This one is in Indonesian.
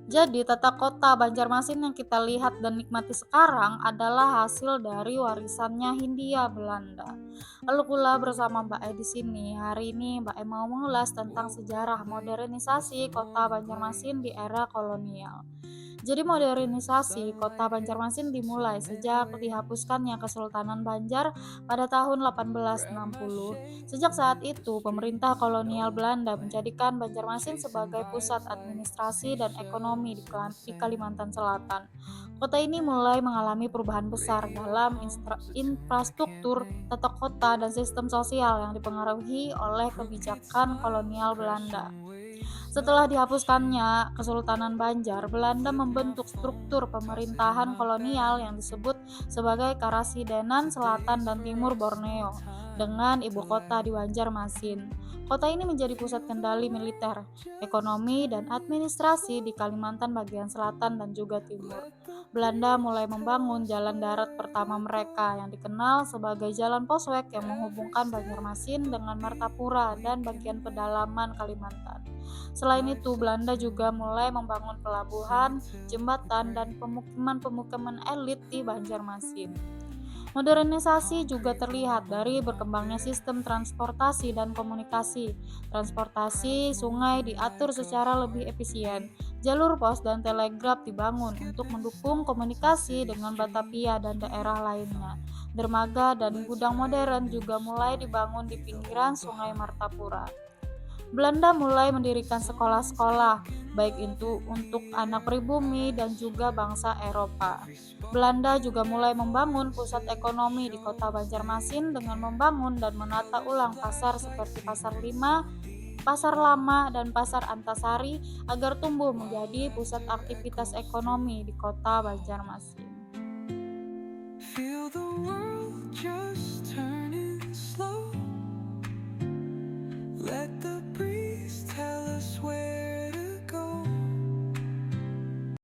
Jadi, tata kota Banjarmasin yang kita lihat dan nikmati sekarang adalah hasil dari warisannya Hindia Belanda. Lalu pula bersama Mbak E di sini, hari ini Mbak E mau mengulas tentang sejarah modernisasi kota Banjarmasin di era kolonial. Jadi modernisasi kota Banjarmasin dimulai sejak dihapuskannya Kesultanan Banjar pada tahun 1860. Sejak saat itu, pemerintah kolonial Belanda menjadikan Banjarmasin sebagai pusat administrasi dan ekonomi di Kalimantan Selatan. Kota ini mulai mengalami perubahan besar dalam infrastruktur, tata kota, dan sistem sosial yang dipengaruhi oleh kebijakan kolonial Belanda. Setelah dihapuskannya Kesultanan Banjar, Belanda membentuk struktur pemerintahan kolonial yang disebut sebagai Karasidenan Selatan dan Timur Borneo dengan ibu kota di Banjarmasin. Kota ini menjadi pusat kendali militer, ekonomi, dan administrasi di Kalimantan bagian selatan dan juga timur. Belanda mulai membangun jalan darat pertama mereka yang dikenal sebagai Jalan Poswek yang menghubungkan Banjarmasin dengan Martapura dan bagian pedalaman Kalimantan. Selain itu, Belanda juga mulai membangun pelabuhan, jembatan, dan pemukiman-pemukiman elit di Banjarmasin. Modernisasi juga terlihat dari berkembangnya sistem transportasi dan komunikasi. Transportasi sungai diatur secara lebih efisien. Jalur pos dan telegraf dibangun untuk mendukung komunikasi dengan Batavia dan daerah lainnya. Dermaga dan gudang modern juga mulai dibangun di pinggiran Sungai Martapura. Belanda mulai mendirikan sekolah-sekolah, baik itu untuk anak pribumi dan juga bangsa Eropa. Belanda juga mulai membangun pusat ekonomi di kota Banjarmasin dengan membangun dan menata ulang pasar seperti Pasar Lima, Pasar Lama, dan Pasar Antasari agar tumbuh menjadi pusat aktivitas ekonomi di kota Banjarmasin. Feel the world just